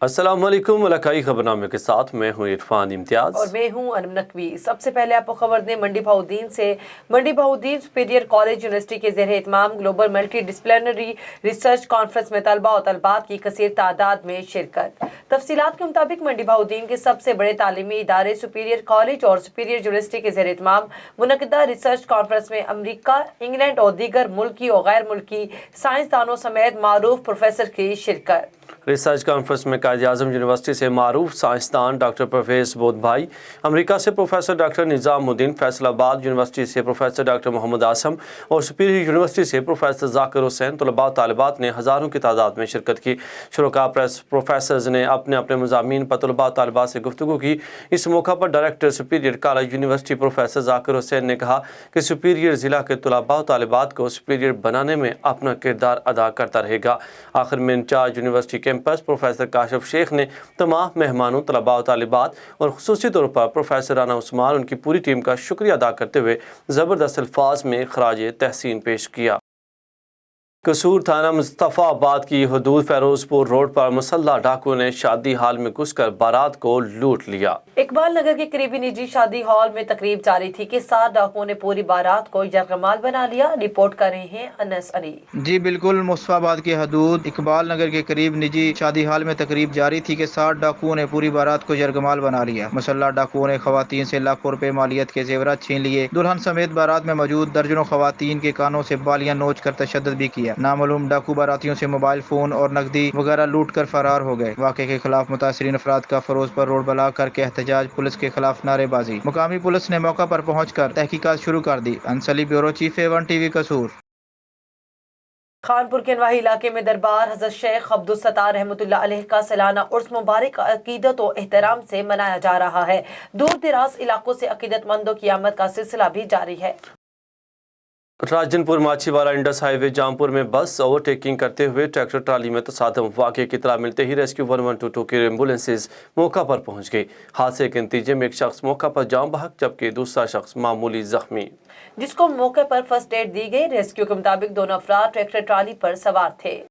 अस्सलाम वालेकुम। इलाकाई खबरनामे के साथ मैं हूँ इरफान इम्तियाज और मैं हूँ अनम नकवी। सबसे पहले आपको खबर दें मंडी बहाउद्दीन से। Mandi Bahauddin Superior College University के ज़ेर एहतमाम global multi disciplinary research conference में तलबा और तलबात की कसीर तादाद में शिरकत। तफसीलात के मुताबिक मंडी बहाउद्दीन के सबसे बड़े तालीमी इदारे सुपीरियर कॉलेज और सुपीरियर यूनिवर्सिटी के ज़ेर एहतमाम मुनक़दा रिसर्च कॉन्फ्रेंस में अमरीका, इंग्लैंड और दीगर मुल्की और गैर मुल्की साइंसदानों समेत मारूफ प्रोफेसर की शिरकत। रिसर्च कॉन्फ्रेंस में कायद आज़म यूनिवर्सिटी से मारूफ साइंसदान डॉक्टर परवेज़ बोधभाई, अमेरिका से professor doctor Nizamuddin, Faisalabad university से प्रोफेसर डॉक्टर मोहम्मद आसम और सुपीरियर यूनिवर्सिटी से प्रोफेसर ज़ाकिर हुसैन तलबा तालिबात ने हज़ारों की तादाद में शिरकत की। शुरका प्रेस प्रोफेसर्स ने अपने अपने मज़ामीन पर तलबा तालिबात से गुफ्तगू की। इस मौका पर director superior College university professor Zakir Hussain ने कहा कि सुपीरियर ज़िला के तलबा और तालिबात को सुपीरियर बनाने में अपना किरदार अदा करता रहेगा। आखिर में in charge university campus professor Kashif Sheikh ने तमाम मेहमानों, तलबा और तालिबात और खुसूसी तौर पर प्रोफेसर राना उस्मान उनकी पूरी टीम का शुक्रिया अदा करते हुए ज़बरदस्त अल्फाज में खराज तहसीन पेश किया। कसूर थाना मुस्तफ़ाबाद की हदूद फ़िरोज़पुर रोड पर मुसल्लह डाकुओं ने शादी हाल में घुसकर बारात को लूट लिया। इकबाल नगर के करीबी निजी शादी हॉल में तकरीब जारी थी कि 7 डाकुओं ने पूरी बारात को यरगमाल बना लिया। रिपोर्ट कर रहे हैं अनस अली। जी बिल्कुल, मुस्तफ़ाबाद की हदूद इकबाल नगर के करीब निजी शादी हॉल में तकरीब जारी थी कि 7 डाकुओं ने पूरी बारात को यरगमाल बना लिया। मुसल्लह डाकुओं ने खवातीन से लाखों रुपए मालियत के जेवरात छीन लिए। दुल्हन समेत बारात में मौजूद दर्जनों खवातीन के कानों से बालियां नोच कर तशद्दुद भी किया। नामालूम डाकू बारातियों से मोबाइल फोन और नकदी वगैरह लूट कर फरार हो गए। वाक़े के खिलाफ मुतासरीन अफराद का फिरोजपुर रोड ब्लॉक करके एहतजाज, पुलिस के खिलाफ नारेबाजी। मुकामी पुलिस ने मौका पर पहुँच कर तहकीकात शुरू कर दी। अंसली ब्यूरो चीफ A1 TV कसूर। खानपुर के नवाही इलाके में दरबार हज़रत शेख अब्दुल सत्तार रहमतुल्लाह अलैह का सालाना उर्स मुबारक अकीदत और एहतराम से मनाया जा रहा है। दूर दराज इलाकों से अकीदतमंदों की आमद का सिलसिला भी जारी है। राजनपुर माछीवाड़ा इंडस हाईवे जामपुर में बस ओवरटेकिंग करते हुए ट्रैक्टर ट्राली में तसादम। वाक़े की इत्तला मिलते ही रेस्क्यू 1122 की एम्बुलेंसेज मौका पर पहुंच गई। हादसे के नतीजे में एक शख्स मौका पर जान बहक जबकि दूसरा शख्स मामूली जख्मी, जिसको मौके पर फर्स्ट एड दी गई। रेस्क्यू के मुताबिक दोनों अफराद ट्रैक्टर ट्राली पर सवार थे।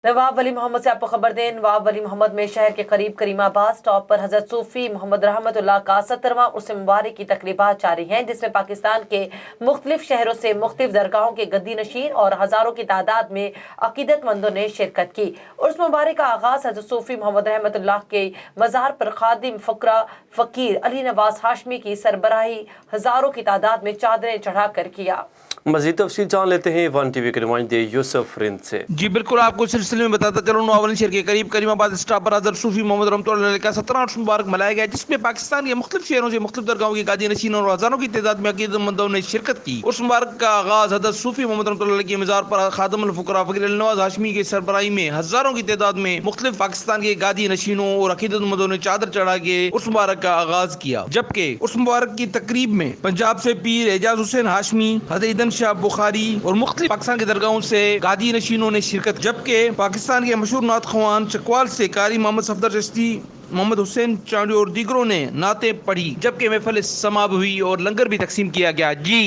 नवाब वली मोहम्मद से आपको खबर दें। नवाब वली मोहम्मद में शहर के करीब करीमाबाद स्टॉप पर हजरत सूफी मोहम्मद रहमतुल्लाह का 17वां उर्स मुबारक की तकरीबात जारी हैं, जिसमें पाकिस्तान के मुख्तलिफ शहरों से मुख्तलिफ दरगाहों के गद्दी नशीन और हजारों की तादाद में अकीदतमंदों ने शिरकत की। उर्स मुबारक का आगाज हजरत सूफी मोहम्मद रहमतुल्लाह के मज़ार पर खादिम फकरा फ़कीर अली नवाज हाशमी की सरबराही हजारों की तादाद में चादरें चढ़ाकर किया। मज़ीद तफसील जान लेते हैं वन टीवी के नुमाइंदे यूसुफ रिंद से। जी बिल्कुल, आपको सिलसिले में बताता चलूँ, नवाबली शहर के करीब करीमाबाद स्टॉप पर हज़रत सूफी मोहम्मद रहमतुल्लाह अलैह का 17वां उर्स मुबारक मनाया गया, जिसमें पाकिस्तान के मुख्तलिफ शहरों से मुख्तलिफ दरगाहों की गादी नशीन और हज़ारों की तादाद में अकीदतमंदों ने शिरकत की। उर्स मुबारक का आगाज हज़रत सूफी मोहम्मद रहमतुल्लाह अलैह के मज़ार पर खादिमुल फुक़रा फ़कीर अली नवाज हाशमी के सरबराही में हज़ारों की तादाद में मुख्तलिफ पाकिस्तान के गादी नशीनों और अकीदतमंदों ने चादर चढ़ा के उर्स मुबारक का आगाज किया। जबकि उर्स मुबारक की तकरीब में पंजाब से पीर एजाज हुसैन हाशमी, हज़रत ईदन शाह बुखारी और मुख्तलिफ पाकिस्तान के दरगाहों से गादी नशीनों ने शिरकत। जबकि पाकिस्तान के मशहूर नात ख्वान चकवाल से कारी मोहम्मद सफदर चिश्ती, मोहम्मद हुसैन चांडी और दीगरों ने नातें पढ़ी। जबकि महफिल समाअत हुई और लंगर भी तकसीम किया गया। जी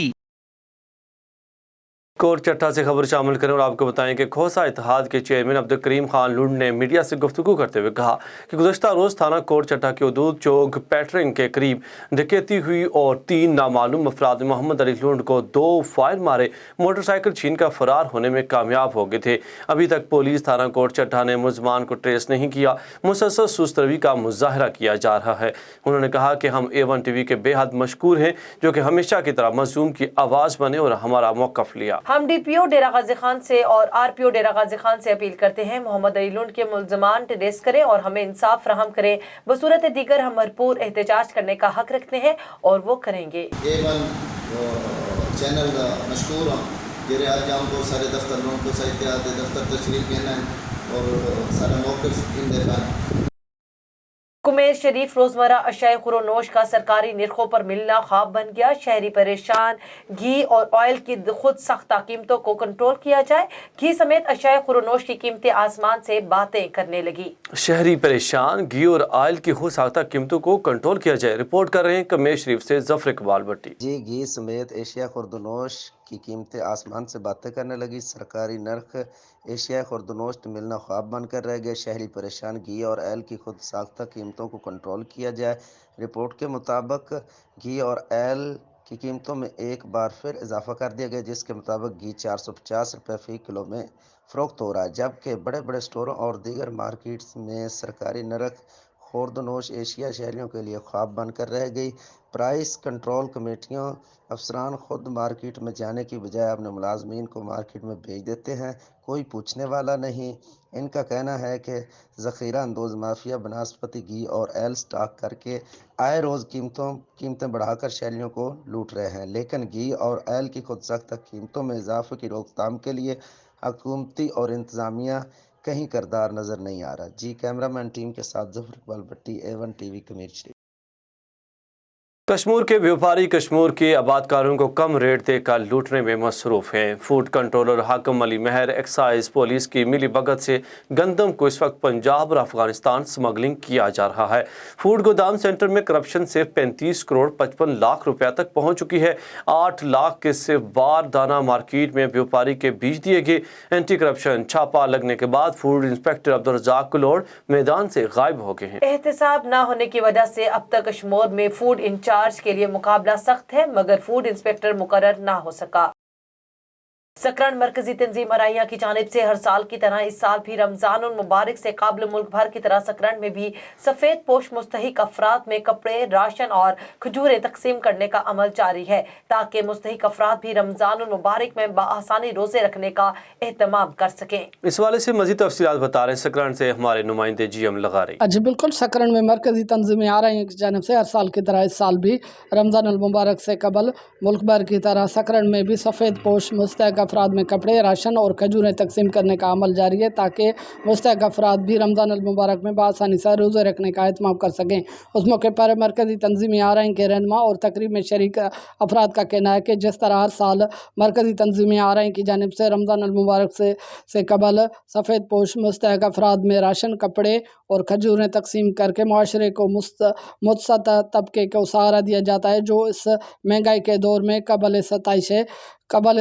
कोट चट्टा से खबर शामिल करें और आपको बताएं कि खोसा इत्तेहाद के चेयरमैन अब्दुल करीम खान लुंड ने मीडिया से गुफ्तगू करते हुए कहा कि गुज़श्ता रोज़ थाना कोट चट्टा के हदूद चौक पैटरिंग के करीब डकैती हुई और 3 नामालूम अफराद मोहम्मद अली लुंड को 2 फायर मारे मोटरसाइकिल छीन कर फरार होने में कामयाब हो गए थे। अभी तक पुलिस थाना कोट चट्टा ने मुलज़मान को ट्रेस नहीं किया। मुसलसल सुस्त रवि का मुजाहरा किया जा रहा है। उन्होंने कहा कि हम A1 TV के बेहद मशकूर हैं, जो कि हमेशा की तरह मज़लूम की आवाज़ बने और हमारा मौक़िफ़ लिया। हम DPO डेरा गाजी खान से और RPO डेरा गाजी खान से अपील करते हैं मोहम्मद अली लुंड के मुल्ज़मान ट्रेस करें और हमें इंसाफ फराहम करें। बसूरत दीगर हम भरपूर एहतजाज करने का हक रखते हैं और वो करेंगे। A1 चैनल का मशहूर जेरे आज जामपुर सारे दफ्तर लोगों को साहित्य दफ्तर तशरीफ लेना है और सारा मौक़िफ़ इन देना है। कुमेर शरीफ रोजमर्रा अशाए खुरोनोश का सरकारी निरखों पर मिलना ख्वाब बन गया। शहरी परेशान, घी और ऑयल की खुद सख्ता कीमतों को कंट्रोल किया जाए। घी समेत अशाए खुरोनोश की कीमतें आसमान से बातें करने लगी। शहरी परेशान, घी और ऑयल की खुद सख्ता कीमतों को कंट्रोल किया जाए। रिपोर्ट कर रहे हैं कुमेर शरीफ से जफर इकबाल भट्टी। जी घी समेत एशिया खुर्दनोश کی قیمتیں آسمان سے باتیں کرنے لگی، سرکاری نرخ ایشیائی خوردنوشت ملنا خواب بن کر رہ گئے، شہری پریشان، گھی اور ایل کی خود ساختہ قیمتوں کو کنٹرول کیا جائے۔ رپورٹ کے مطابق گھی اور ایل کی قیمتوں میں ایک بار پھر اضافہ کر دیا گیا، جس کے مطابق گھی 450 روپے فی کلو میں فروخت ہو رہا ہے، جبکہ بڑے بڑے اسٹوروں اور دیگر مارکیٹس میں سرکاری نرخ خوردنوش ایشیا شہریوں کے لیے خواب بن کر رہ گئی۔ پرائس کنٹرول کمیٹیوں افسران خود مارکیٹ میں جانے کی بجائے اپنے ملازمین کو مارکیٹ میں بھیج دیتے ہیں، کوئی پوچھنے والا نہیں۔ ان کا کہنا ہے کہ ذخیرہ اندوز مافیا بناسپتی گھی اور ایل سٹاک کر کے آئے روز قیمتیں بڑھا کر شہریوں کو لوٹ رہے ہیں، لیکن گھی اور ایل کی خود ساختہ قیمتوں میں اضافے کی روک تھام کے لیے حکومتی اور انتظامیہ کہیں کردار نظر نہیں آ رہا۔ جی کیمرہ مین ٹیم کے ساتھ ظفر اقبال بٹی، A1 ٹی وی، کمیر شریف۔ کشمیر کے بیوپاری کشمیر کے آبادکاروں کو کم ریٹ دے کر لوٹنے میں مصروف ہیں۔ فوڈ کنٹرولر حاکم علی مہر ایکسائز پولیس کی ملی بھگت سے گندم کو اس وقت پنجاب اور افغانستان سمگلنگ کیا جا رہا ہے۔ فوڈ گودام سینٹر میں کرپشن سے 35 کروڑ 55 لاکھ روپے تک پہنچ چکی ہے۔ 8 لاکھ کے سے بار دانہ مارکیٹ میں بیوپاری کے بیچ دیے گئے۔ اینٹی کرپشن چھاپہ لگنے کے بعد فوڈ انسپیکٹر عبدالرزاق کلوڑ میدان سے غائب ہو گئے ہیں۔ احتساب نہ ہونے کی وجہ سے اب تک کشمیر میں فوڈ انچارج کے لیے مقابلہ سخت ہے، مگر فوڈ انسپیکٹر مقرر نہ ہو سکا۔ سکران مرکزی تنظیم ارائیاں کی جانب سے ہر سال کی طرح اس سال بھی رمضان المبارک سے قبل ملک بھر کی طرح سکران میں بھی سفید پوش مستحق افراد میں کپڑے، راشن اور کھجوریں تقسیم کرنے کا عمل جاری ہے، تاکہ مستحق افراد بھی رمضان المبارک میں بآسانی روزے رکھنے کا اہتمام کر سکیں۔ اس حوالے سے مزید تفصیلات بتا رہے ہیں سکران سے ہمارے نمائندے جی ایم لغاری۔ جی بالکل، سکران میں مرکزی تنظیمیں آ رہی ہیں کی جانب سے ہر سال کی طرح اس سال بھی رمضان المبارک سے قبل ملک بھر کی طرح سکران میں بھی سفید پوش مستحق افراد میں کپڑے، راشن اور کھجوریں تقسیم کرنے کا عمل جاری ہے، تاکہ مستحق افراد بھی رمضان المبارک میں بآسانی سے روزے رکھنے کا اہتمام کر سکیں۔ اس موقع پر مرکزی تنظیمیں آ رہی کے رہنما اور تقریب میں شریک افراد کا کہنا ہے کہ جس طرح ہر سال مرکزی تنظیمیں آ رہی کی جانب سے رمضان المبارک سے قبل سفید پوش مستحق افراد میں راشن، کپڑے اور کھجوریں تقسیم کر کے معاشرے کو متوسط طبقے کو سہارا دیا جاتا ہے، جو اس مہنگائی کے دور میں قابل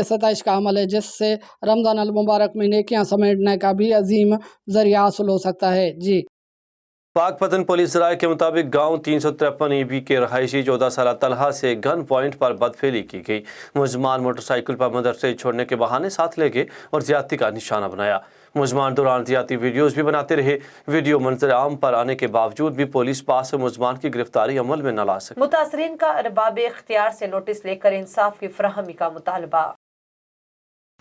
ستائش کا عمل ہے، جس سے رمضان المبارک میں نیکیاں سمیٹنے کا بھی عظیم ذریعہ حاصل ہو سکتا ہے۔ جی پاک پتن پولیس رائے کے مطابق گاؤں 353 EB کے رہائشی 14 سالہ طلحہ سے گن پوائنٹ پر بدفعلی کی گئی۔ ملزمان موٹر سائیکل پر مدرسے چھوڑنے کے بہانے ساتھ لے گئے اور زیادتی کا نشانہ بنایا۔ ملزمان دوران زیادتی ویڈیوز بھی بناتے رہے۔ ویڈیو منظر عام پر آنے کے باوجود بھی پولیس پاس سے ملزمان کی گرفتاری عمل میں نہ لا سکی۔ متاثرین کا ارباب اختیار سے نوٹس لے کر انصاف کی فراہمی کا مطالبہ۔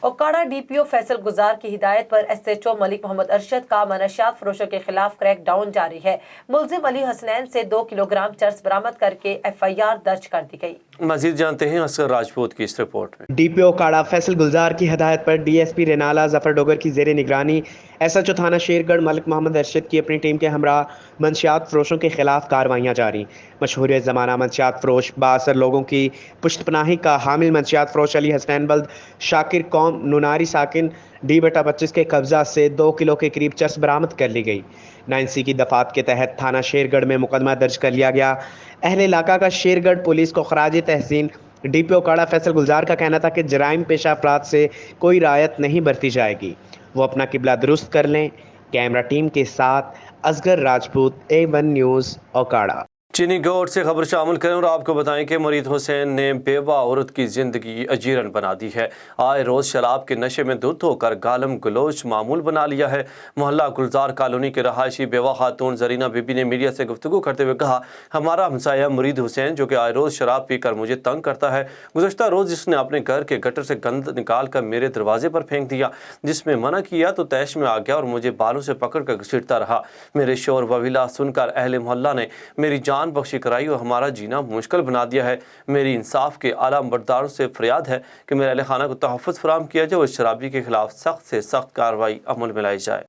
اوکاڑا DPO فیصل گزار کی ہدایت پر SHO ملک محمد ارشد کا منشیات فروشوں کے خلاف کریک ڈاؤن جاری ہے۔ ملزم علی حسنین سے 2 کلو گرام چرس برآمد کر کے FIR درج کر دی گئی۔ مزید جانتے ہیں اصغر راجپوت کی اس رپورٹ میں۔ DPO اوکاڑا فیصل گلزار کی ہدایت پر DSP رینالہ ظفر ڈوگر کی زیر نگرانی SHO تھانہ شیرگڑھ ملک محمد ارشد کی اپنی ٹیم کے ہمراہ منشیات فروشوں کے خلاف کارروائیاں جاری۔ مشہور زمانہ منشیات فروش بااثر لوگوں کی پشت پناہی کا حامل منشیات فروش علی حسنین بلد شاکر قوم نوناری ساکن D/25 کے قبضہ سے 2 کلو کے قریب چرس برآمد کر لی گئی۔ 9C کی دفعات کے تحت تھانہ شیرگڑھ میں مقدمہ درج کر لیا گیا۔ اہل علاقہ کا شیرگڑھ پولیس کو خراج تحسین۔ DPO اوکاڑا فیصل گلزار کا کہنا تھا کہ جرائم پیشہ افراد سے کوئی رعایت نہیں برتی جائے گی، وہ اپنا قبلہ درست کر لیں۔ کیمرہ ٹیم کے ساتھ اصغر راجپوت، A1 نیوز، اوکاڑا۔ چینی گوٹ سے خبر شامل کریں اور آپ کو بتائیں کہ مرید حسین نے بیوہ عورت کی زندگی اجیرن بنا دی ہے۔ آئے روز شراب کے نشے میں دھت ہو کر گالم گلوچ معمول بنا لیا ہے۔ محلہ گلزار کالونی کے رہائشی بیوہ خاتون زرینہ بی بی نے میڈیا سے گفتگو کرتے ہوئے کہا، ہمارا ہمسایہ مرید حسین جو کہ آئے روز شراب پی کر مجھے تنگ کرتا ہے، گزشتہ روز اس نے اپنے گھر کے گٹر سے گند نکال کر میرے دروازے پر پھینک دیا، جس میں منع کیا تو طیش میں آ گیا اور مجھے بالوں سے پکڑ کر گھسیٹتا رہا۔ میرے شور وویلا سن کر اہل محلہ نے میری جان بخشی کرائی اور ہمارا جینا مشکل بنا دیا ہے۔ میری انصاف کے اعلیٰ برداروں سے فریاد ہے کہ میرے اہل خانہ کو تحفظ فراہم کیا جائے اور شرابی کے خلاف سخت سے سخت کارروائی عمل میں لائی جائے۔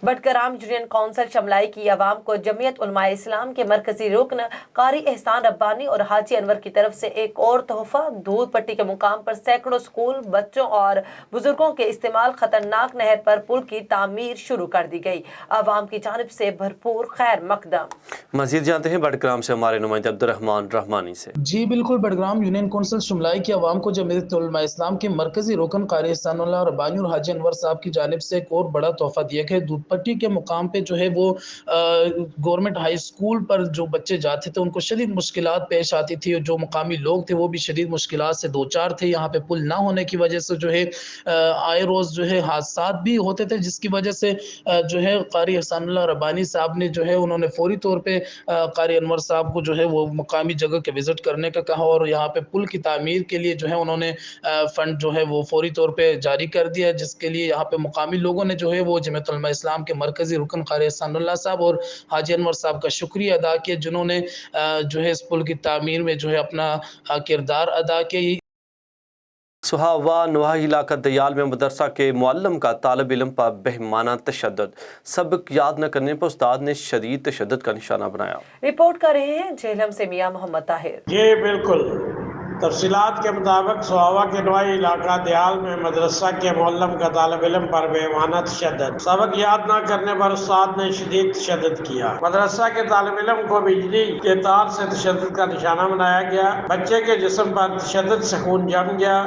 बटग्राम यूनियन काउंसिल शमलाई की आवाम को जमीयत उलमा इस्लाम के मरकजी रुकन कारी एहसान रब्बानी और हाजी अनवर की तरफ से एक और तोहफा। दूध पट्टी के मुकाम पर सैकड़ों स्कूल, बच्चों और बुजुर्गों के इस्तेमाल खतरनाक नहर पर पुल की तामीर शुरू कर दी गई। आवाम की जानिब से भरपूर खैर मकदम। मजीद जानते हैं बटग्राम से हमारे नुमाइंदे अब्दुर्रहमान रहमानी से। जी बिल्कुल, बटग्राम यूनियन काउंसिल शुमलाई की आवाम को जमीयत उलमा इस्लाम के मरकजी रुकन कारी एहसानुल्लाह रब्बानी और हाजी अनवर साहब की जानिब से एक और बड़ा तोहफा दिया गया। दूध पट्टी के मुकाम पे जो है वो गवर्नमेंट हाई स्कूल पर जो बच्चे जाते थे उनको शदीद मुश्किलात पेश आती थी, और जो मुकामी लोग थे वो भी शदीद मुश्किलात से दो चार थे। यहाँ पे पुल ना होने की वजह से जो है आए रोज़ जो है हादसात भी होते थे, जिसकी वजह से जो है कारी एहसानुल्लाह रब्बानी साहब ने जो है उन्होंने फौरी तौर पे कारी अनवर साहब को जो है वो मुकामी जगह के विज़िट करने का कहा, और यहाँ पे पुल की तामीर के लिए जो है उन्होंने फ़ंड जो है वो फौरी तौर पे जारी कर दिया, जिसके लिए यहाँ पे मुकामी लोगों ने जो है वो जमीयत उलमा इस्लाम के मरकजी रुकन कारी एहसानुल्लाह साहब और हाजी अनवर साहब का शुक्रिया अदा किया, जिन्होंने जो है इस पुल की तामीर में जो है अपना किरदार अदा किया। सुहावा नवाही इलाका दयाल में मदरसा के मुअल्लिम का तालिब इल्म पर बेहमाना तशद्दुद, सबक याद न करने पर उस्ताद ने शदीद तशद्दुद का निशाना बनाया। रिपोर्ट कर रहे हैं झेलम से मियां मोहम्मद ताहिर। जी बिल्कुल, तफसीलात के मुताबिक सुहावा के नवाही इलाका दयाल में मदरसा के मुअल्लिम का तालिब इल्म पर बेईमाना तशद्दुद, सबक याद न करने पर उस्ताद ने शदीद तशद्दुद किया। मदरसा के तालिब इल्म को बिजली के तार से तशद्दुद का निशाना बनाया गया। बच्चे के जिस्म पर तशद्दुद से खून जम गया।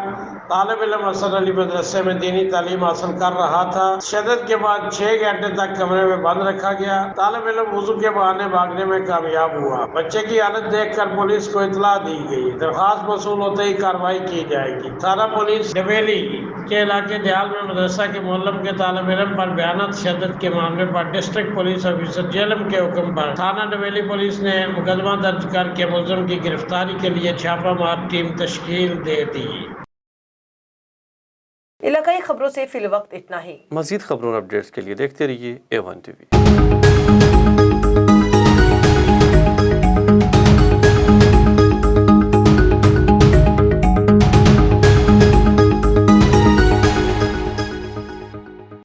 तालिब इल्म असद अली मदरसे में दीनी तालीम हासिल कर रहा था। तशद्दुद के बाद 6 घंटे तक कमरे में बंद रखा गया। तालिब इल्म वुज़ू के बहाने भागने में कामयाब हुआ। बच्चे की हालत देखकर पुलिस को इत्तला दी गई। दरख्वास्त मौसूल होते ही कार्रवाई की जाएगी। थाना पुलिस डबेली के इलाके दयाल में मदरसा के मुअल्लिम के तालिब इल्म पर बयाना तशद्दुद के मामले पर डिस्ट्रिक्ट पुलिस ऑफिसर जेलम के हुक्म पर थाना डबेली पुलिस ने मुकदमा दर्ज करके मुलज़िम की गिरफ्तारी के लिए छापामार टीम तश्कील दे दी। इलाकाई खबरों से फिल वक्त इतना ही। मज़ीद खबरों और अपडेट्स के लिए देखते रहिए A1 TV।